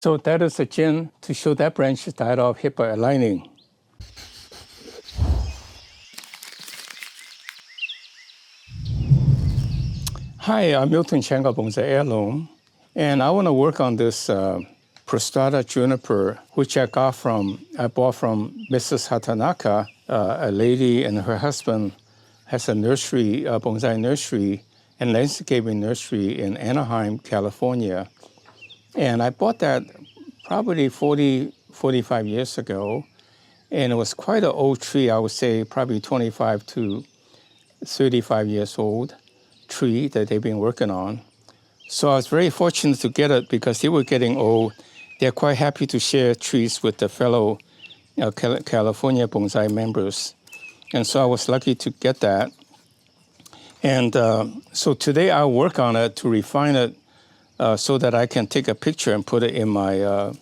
So that is a jin to show that branch died off hit by a lightning. Hi, I'm miltonchang of Bonsaiheirloom, and I want to work on this Prostrata Juniper, which I bought from Mrs. Hatanaka, a lady and her husband has a nursery, a bonsai nursery and landscaping nursery in Anaheim, California. And I bought that probably 45 years ago. And it was quite an old tree, I would say probably 25 to 35 years old tree that they've been working on. So I was very fortunate to get it because they were getting old. They're quite happy to share trees with the fellow California bonsai members. And so I was lucky to get that. And so today I'll work on it to refine it so that I can take a picture and put it in my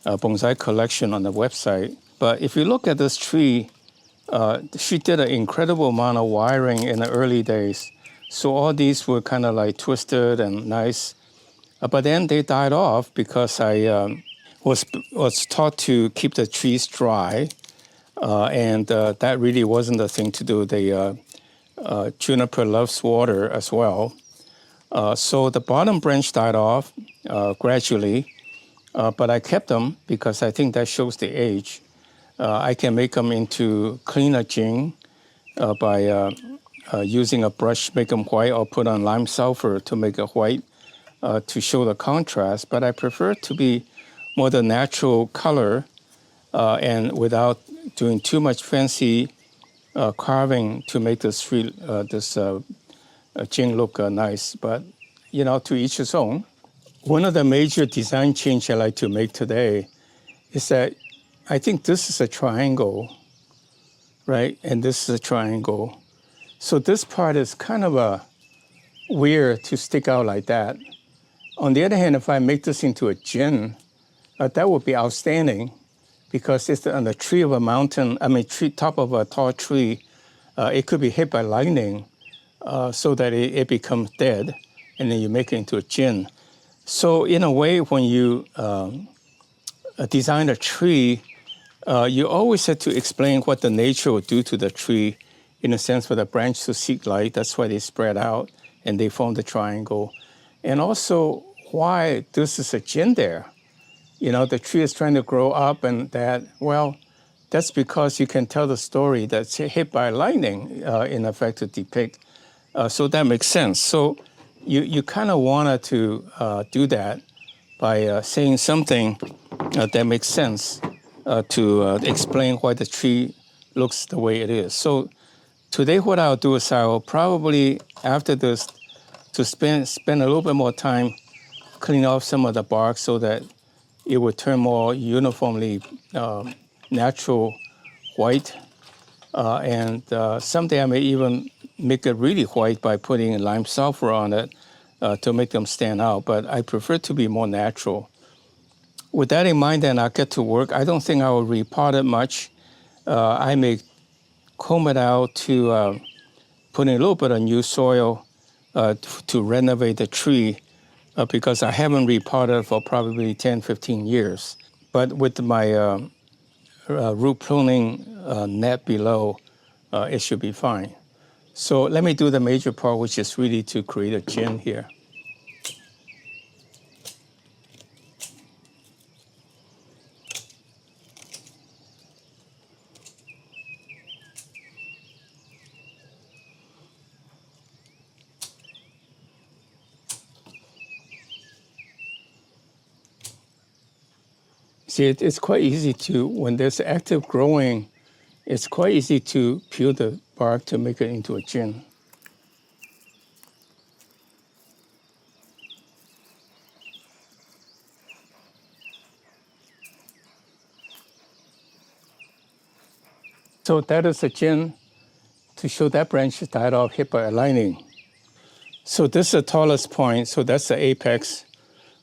bonsai collection on the website. But if you look at this tree, she did an incredible amount of wiring in the early days. So all these were kind of like twisted and nice. But then they died off because I was taught to keep the trees dry. And that really wasn't the thing to do. The juniper loves water as well. So the bottom branch died off gradually, but I kept them because I think that shows the age. I can make them into cleaner jin by using a brush, make them white, or put on lime sulfur to make it white to show the contrast. But I prefer it to be more the natural color and without doing too much fancy carving to make this tree, jin look nice. But, you know, to each his own. One of the major design changes I like to make today is that I think this is a triangle, right? And this is a triangle. So this part is kind of weird to stick out like that. On the other hand, if I make this into a jin, that would be outstanding because it's on the tree of a mountain, top of a tall tree. It could be hit by lightning so that it becomes dead, and then you make it into a jin. So in a way, when you design a tree, you always have to explain what the nature will do to the tree in a sense for the branch to seek light. That's why they spread out and they form the triangle. And also why this is a jin there. You know, the tree is trying to grow up and that, well, that's because you can tell the story that's hit by lightning, in effect, to depict. So that makes sense. So you kind of wanted to do that by saying something that makes sense to explain why the tree looks the way it is. So today what I'll do is I'll probably, after this, to spend a little bit more time cleaning off some of the bark so that it would turn more uniformly natural white. And someday I may even make it really white by putting lime sulfur on it to make them stand out. But I prefer it to be more natural. With that in mind, then I'll get to work. I don't think I will repot it much. I may comb it out to put in a little bit of new soil to renovate the tree because I haven't repotted for probably 10, 15 years. But with my root pruning net below, it should be fine. So let me do the major part, which is really to create a jin here. See, it's quite easy to, when there's active growing, it's quite easy to peel the bark to make it into a jin. So that is a jin to show that branch died off hit by a lightning. So this is the tallest point, so that's the apex.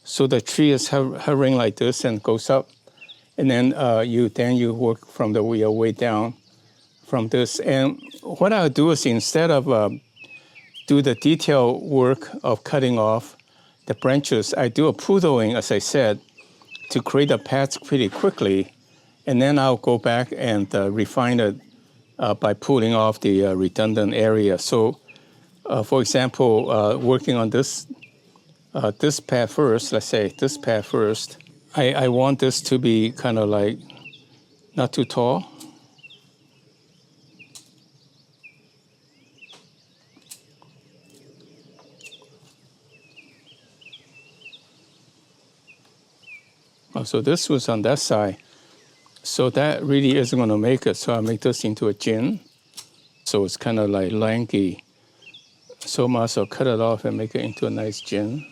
So the tree is hovering like this and goes up. And then you work from the way down from this. And what I'll do is instead of do the detail work of cutting off the branches, I do a poodling, as I said, to create the pads pretty quickly, and then I'll go back and refine it by pulling off the redundant area. So, for example, working on this pad first, let's say this pad first, I want this to be kind of like not too tall. So this was on that side. So that really isn't going to make it. So I make this into a jin. So it's kind of like lanky. So I might as well cut it off and make it into a nice jin.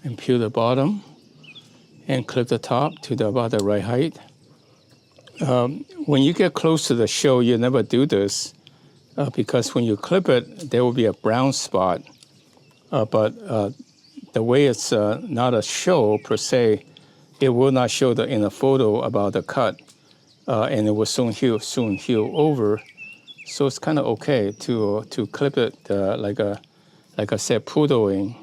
And peel the bottom and clip the top to about the right height. When you get close to the show, you never do this. Because when you clip it, there will be a brown spot. But the way it's not a show per se, it will not show in a photo about the cut, and it will soon heal over. So it's kind of okay to clip it like I said, poodling.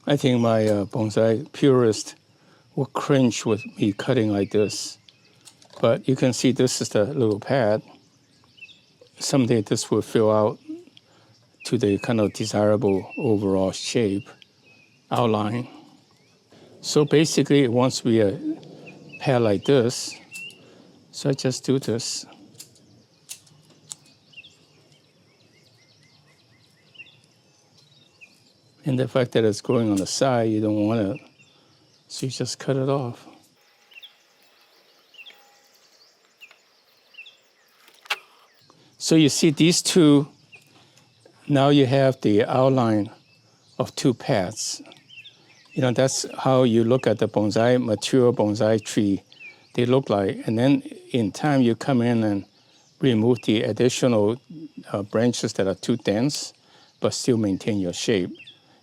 I think my bonsai purist will cringe with me cutting like this. But you can see this is the little pad. Someday this will fill out to the kind of desirable overall shape, outline. So basically it wants to be a pad like this. So I just do this. And the fact that it's growing on the side, you don't want it. So you just cut it off. So you see these two, now you have the outline of two pads. You know, that's how you look at the bonsai, mature bonsai tree, they look like. And then in time you come in and remove the additional branches that are too dense, but still maintain your shape.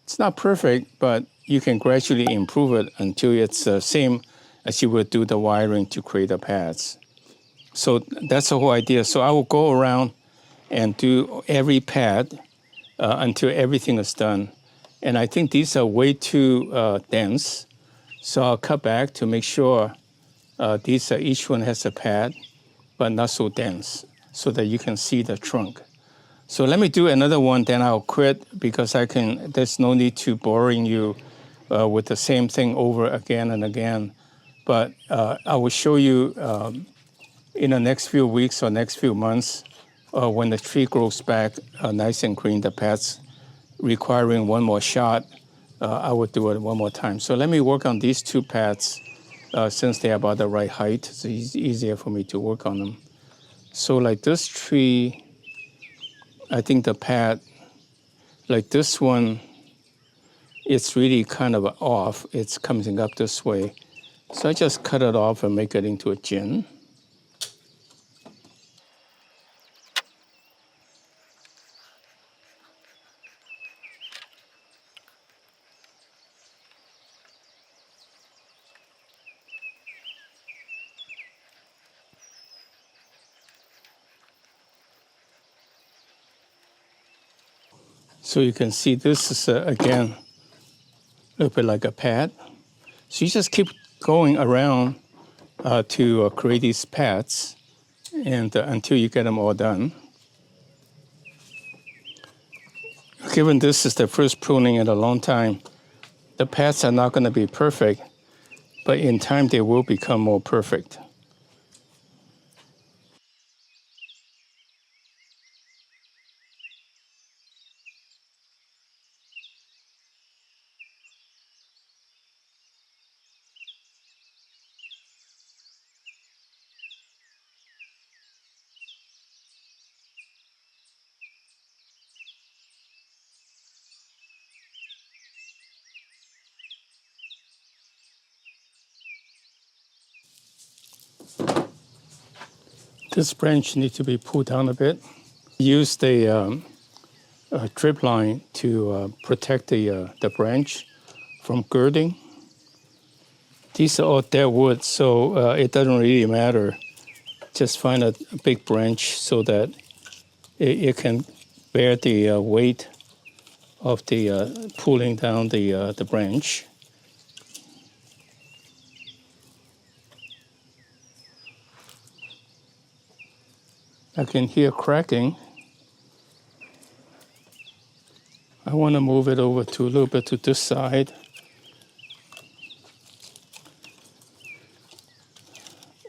It's not perfect, but you can gradually improve it until it's the same as you would do the wiring to create the pads. So that's the whole idea. So I will go around and do every pad until everything is done. And I think these are way too dense. So I'll cut back to make sure each one has a pad, but not so dense, so that you can see the trunk. So let me do another one, then I'll quit because there's no need to boring you with the same thing over again and again. But I will show you in the next few weeks or next few months, when the tree grows back nice and green, the pads requiring one more shot, I would do it one more time. So let me work on these two pads since they're about the right height. So it's easier for me to work on them. So like this tree, I think the pad, like this one, it's really kind of off. It's coming up this way. So I just cut it off and make it into a jin. So you can see this is, again, a little bit like a pad. So you just keep going around to create these pads and until you get them all done. Given this is the first pruning in a long time, the pads are not going to be perfect, but in time they will become more perfect. This branch needs to be pulled down a bit. Use the drip line to protect the branch from girding. These are all deadwood, so it doesn't really matter. Just find a big branch so that it can bear the weight of the pulling down the branch. I can hear cracking. I want to move it over to a little bit to this side.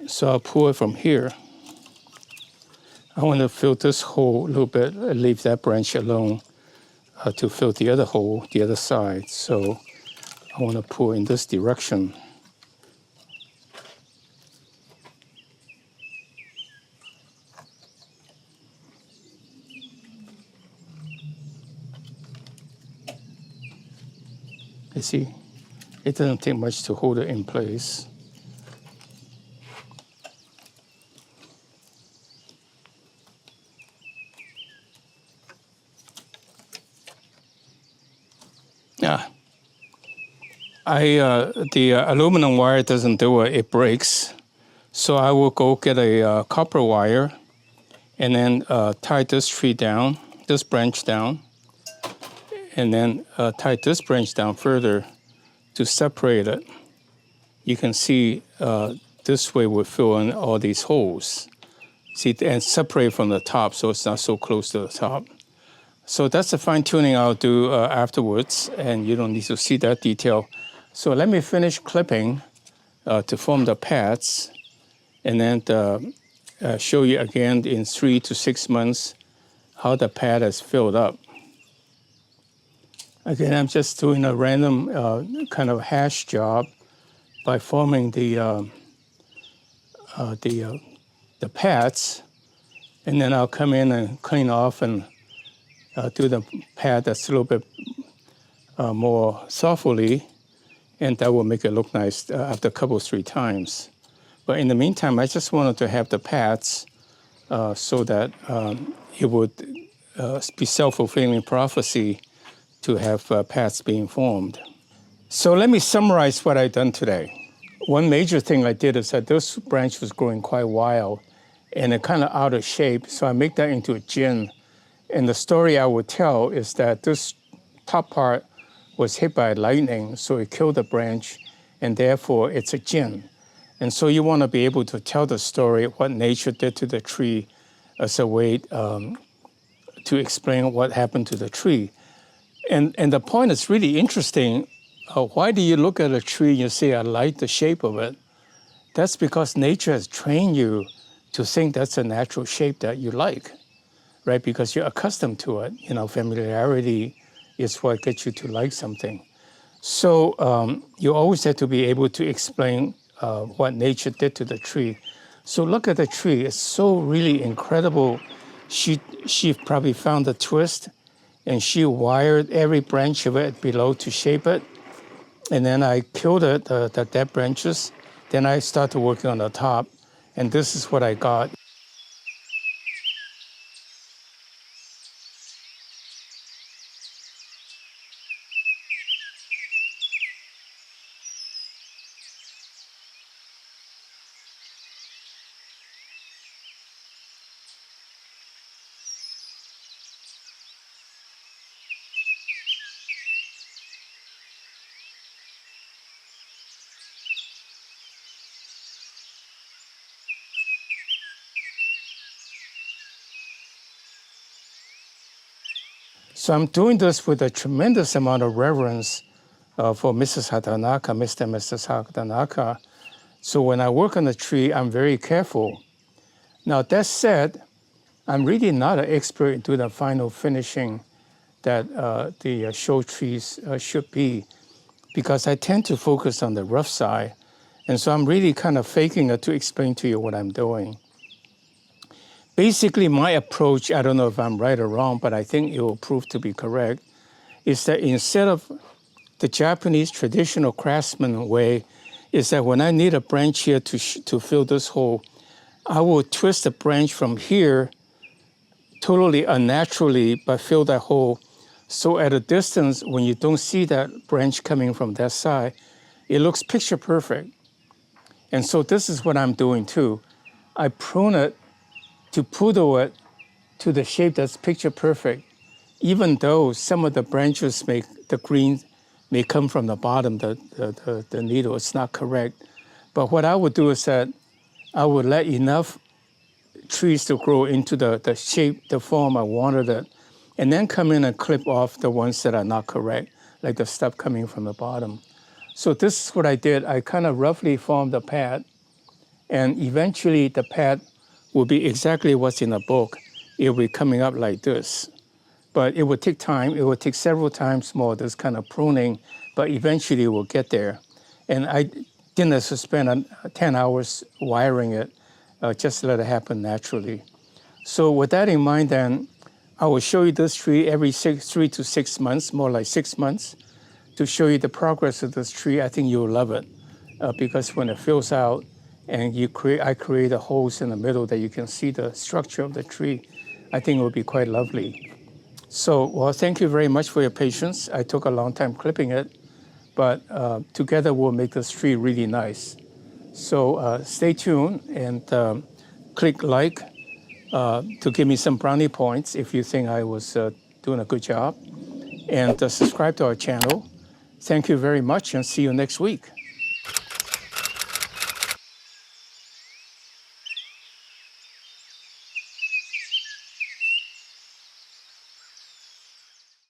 So I'll pull it from here. I want to fill this hole a little bit, leave that branch alone to fill the other hole, the other side. So I want to pull in this direction. You see, it doesn't take much to hold it in place. Yeah, the aluminum wire doesn't do it, it breaks. So I will go get a copper wire and then tie this tree down, this branch down, and then tie this branch down further to separate it. You can see this way we'll fill in all these holes. See, and separate from the top so it's not so close to the top. So that's the fine tuning I'll do afterwards, and you don't need to see that detail. So let me finish clipping to form the pads, and then show you again in 3 to 6 months how the pad has filled up. Again, I'm just doing a random kind of hash job by forming the pads, and then I'll come in and clean off and do the pad that's a little bit more softly, and that will make it look nice after a couple, 3 times. But in the meantime, I just wanted to have the pads so that it would be self-fulfilling prophecy to have pads being formed. So let me summarize what I've done today. One major thing I did is that this branch was growing quite wild and it kind of out of shape, so I make that into a jin. And the story I would tell is that this top part was hit by lightning, so it killed the branch, and therefore it's a jin. And so you want to be able to tell the story, what nature did to the tree, as a way to explain what happened to the tree. And the point is really interesting. Why do you look at a tree and you say, I like the shape of it? That's because nature has trained you to think that's a natural shape that you like, right? Because you're accustomed to it. You know, familiarity is what gets you to like something. So you always have to be able to explain what nature did to the tree. So look at the tree. It's so really incredible. She probably found a twist, and she wired every branch of it below to shape it. And then I killed it, the dead branches. Then I started working on the top, and this is what I got. So I'm doing this with a tremendous amount of reverence for Mrs. Hatanaka, Mr. and Mrs. Hatanaka. So when I work on a tree, I'm very careful. Now that said, I'm really not an expert into the final finishing that the show trees should be, because I tend to focus on the rough side. And so I'm really kind of faking it to explain to you what I'm doing. Basically, my approach, I don't know if I'm right or wrong, but I think it will prove to be correct, is that instead of the Japanese traditional craftsman way, is that when I need a branch here to fill this hole, I will twist the branch from here totally unnaturally, but fill that hole. So at a distance, when you don't see that branch coming from that side, it looks picture perfect. And so this is what I'm doing too. I prune it to poodle it to the shape that's picture perfect, even though some of the branches the green may come from the bottom, the needle, it's not correct. But what I would do is that I would let enough trees to grow into the shape, the form I wanted it, and then come in and clip off the ones that are not correct, like the stuff coming from the bottom. So this is what I did. I kind of roughly formed a pad, and eventually the pad will be exactly what's in the book. It will be coming up like this. But it would take time. It would take several times more, this kind of pruning, but eventually we'll get there. And I didn't have to spend 10 hours wiring it, just let it happen naturally. So with that in mind then, I will show you this tree every 3 to 6 months, more like 6 months, to show you the progress of this tree. I think you'll love it because when it fills out and I create the holes in the middle that you can see the structure of the tree, I think it will be quite lovely. So, well, thank you very much for your patience. I took a long time clipping it, but together we'll make this tree really nice. So stay tuned and click like to give me some brownie points if you think I was doing a good job. And subscribe to our channel. Thank you very much and see you next week.